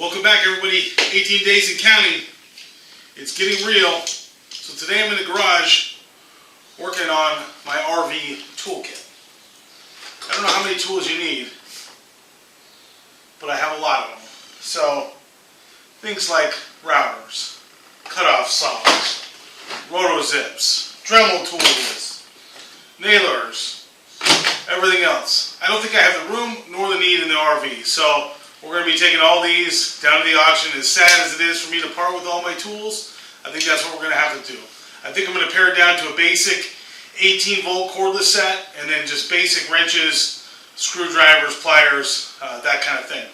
Welcome back, everybody. 18 days and counting. It's getting real. So today I'm in the garage working on my RV toolkit. I don't know how many tools you need, but I have a lot of them. So things like routers, cutoff saws, roto zips, Dremel tools, nailers, everything else. I don't think I have the room nor the need in the RV. So we're going to be taking all these down to the auction. As sad as it is for me to part with all my tools, I think that's what we're going to have to do. I think I'm going to pare it down to a basic 18-volt cordless set, and then just basic wrenches, screwdrivers, pliers, that kind of thing.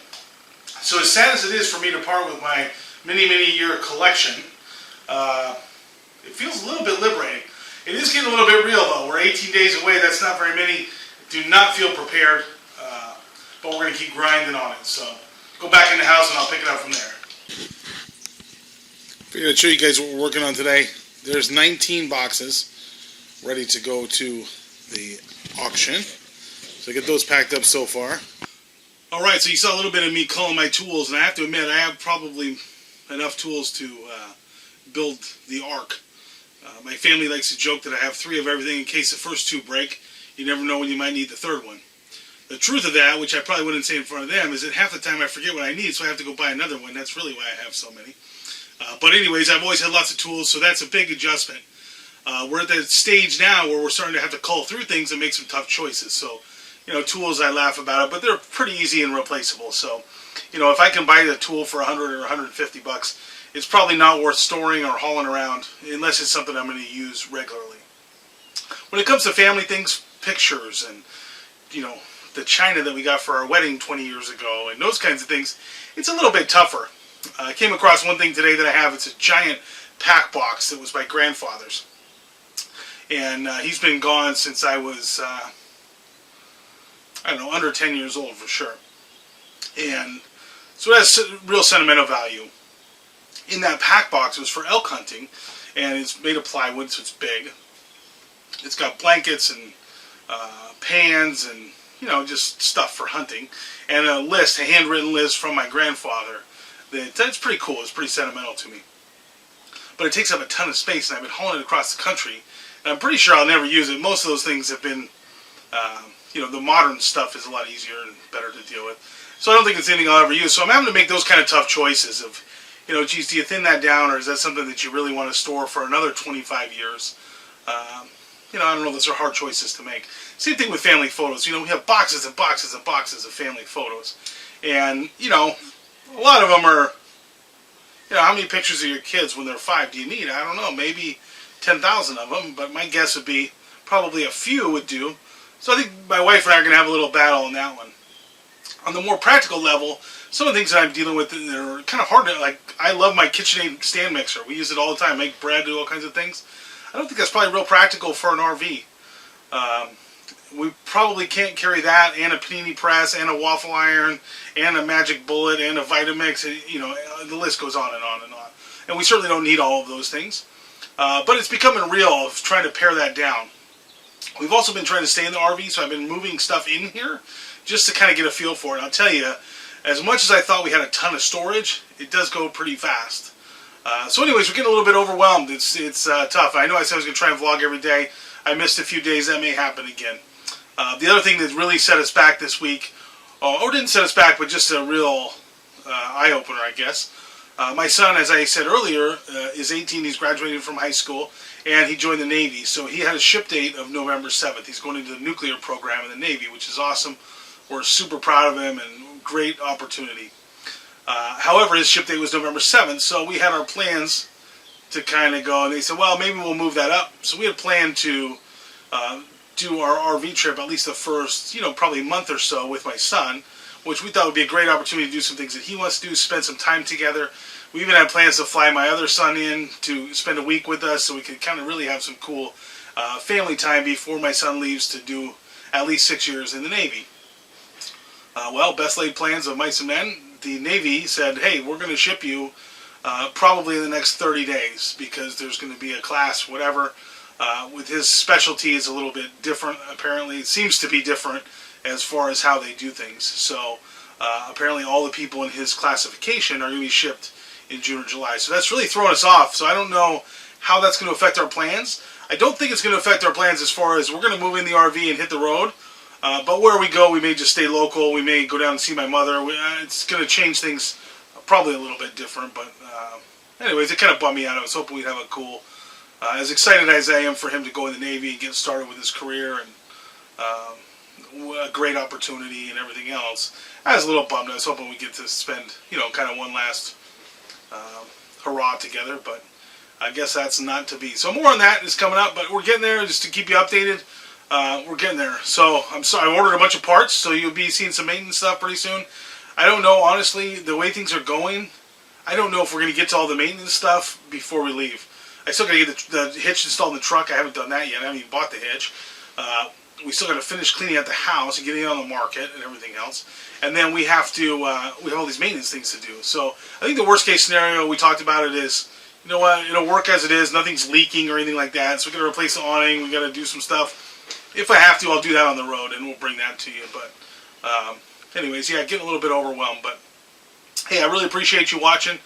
So as sad as it is for me to part with my many year collection, it feels a little bit liberating. It is getting a little bit real though. We're 18 days away. That's not very many. Do not feel prepared. But we're going to keep grinding on it. So go back in the house and I'll pick it up from there. Figured I'd show you guys what we're working on today. There's 19 boxes ready to go to the auction. So I get those packed up so far. Alright, so you saw a little bit of me culling my tools, and I have to admit I have probably enough tools to build the Ark. My family likes to joke that I have 3 of everything in case the first 2 break. You never know when you might need the 3rd one. The truth of that, which I probably wouldn't say in front of them, is that half the time I forget what I need, so I have to go buy another one. That's really why I have so many. But anyways, I've always had lots of tools, so that's a big adjustment. We're at that stage now where we're starting to have to cull through things and make some tough choices. So, tools, I laugh about it, but they're pretty easy and replaceable. So, if I can buy the tool for $100 or $150, it's probably not worth storing or hauling around unless it's something I'm going to use regularly. When it comes to family things, pictures and, the china that we got for our wedding 20 years ago and those kinds of things, it's a little bit tougher. I came across one thing today that I have. It's a giant pack box that was my grandfather's. And he's been gone since I was, under 10 years old for sure. And so it has real sentimental value. In that pack box, it was for elk hunting, and it's made of plywood, so it's big. It's got blankets and pans and just stuff for hunting, and a handwritten list from my grandfather. That's pretty cool. It's pretty sentimental to me. But it takes up a ton of space, and I've been hauling it across the country, and I'm pretty sure I'll never use it. Most of those things have been, the modern stuff is a lot easier and better to deal with. So I don't think it's anything I'll ever use. So I'm having to make those kind of tough choices of, geez, do you thin that down, or is that something that you really want to store for another 25 years? I don't know, those are hard choices to make. Same thing with family photos. We have boxes and boxes and boxes of family photos. And, a lot of them are, how many pictures of your kids when they're 5 do you need? I don't know, maybe 10,000 of them, but my guess would be probably a few would do. So I think my wife and I are going to have a little battle on that one. On the more practical level, some of the things that I'm dealing with that are kind of hard to, I love my KitchenAid stand mixer. We use it all the time, make bread, do all kinds of things. I don't think that's probably real practical for an RV. We probably can't carry that, and a panini press, and a waffle iron, and a magic bullet, and a Vitamix. The list goes on and on and on. And we certainly don't need all of those things. But it's becoming real of trying to pare that down. We've also been trying to stay in the RV, so I've been moving stuff in here just to kind of get a feel for it. And I'll tell you, as much as I thought we had a ton of storage, it does go pretty fast. So anyways, we're getting a little bit overwhelmed. It's tough. I know I said I was going to try and vlog every day. I missed a few days. That may happen again. The other thing that really set us back this week, or didn't set us back, but just a real eye-opener, I guess. My son, as I said earlier, is 18. He's graduating from high school, and he joined the Navy. So he had a ship date of November 7th. He's going into the nuclear program in the Navy, which is awesome. We're super proud of him, and great opportunity. However, his ship date was November 7th, so we had our plans to kind of go, and they said, well, maybe we'll move that up. So we had planned to do our RV trip at least the first, probably month or so with my son, which we thought would be a great opportunity to do some things that he wants to do, spend some time together. We even had plans to fly my other son in to spend a week with us so we could kind of really have some cool family time before my son leaves to do at least 6 years in the Navy. Well, best laid plans of mice and men. The Navy said, hey, we're going to ship you probably in the next 30 days because there's going to be a class, whatever. With his specialty is a little bit different, apparently. It seems to be different as far as how they do things. So apparently all the people in his classification are going to be shipped in June or July. So that's really throwing us off. So I don't know how that's going to affect our plans. I don't think it's going to affect our plans as far as we're going to move in the RV and hit the road. But where we go, we may just stay local. We may go down and see my mother. It's going to change things probably a little bit different. But anyways, it kind of bummed me out. I was hoping we'd have a cool, as excited as I am for him to go in the Navy and get started with his career and a great opportunity and everything else. I was a little bummed. I was hoping we'd get to spend, kind of one last hurrah together. But I guess that's not to be. So more on that is coming up. But we're getting there, just to keep you updated. We're getting there. So I'm sorry, I ordered a bunch of parts, so you'll be seeing some maintenance stuff pretty soon. I don't know, honestly, the way things are going, I don't know if we're going to get to all the maintenance stuff before we leave. I still got to get the hitch installed in the truck. I haven't done that yet. I haven't even bought the hitch. We still got to finish cleaning out the house and getting it on the market and everything else. And then we have to, we have all these maintenance things to do. So I think the worst case scenario, we talked about it, is, you know what, it'll work as it is. Nothing's leaking or anything like that. So we got to replace the awning. We got to do some stuff. If I have to, I'll do that on the road, and we'll bring that to you. But anyways, yeah, getting a little bit overwhelmed. But hey, I really appreciate you watching.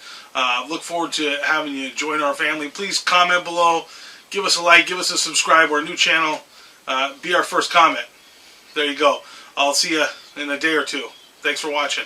Look forward to having you join our family. Please comment below. Give us a like. Give us a subscribe. We're a new channel. Be our first comment. There you go. I'll see you in a day or two. Thanks for watching.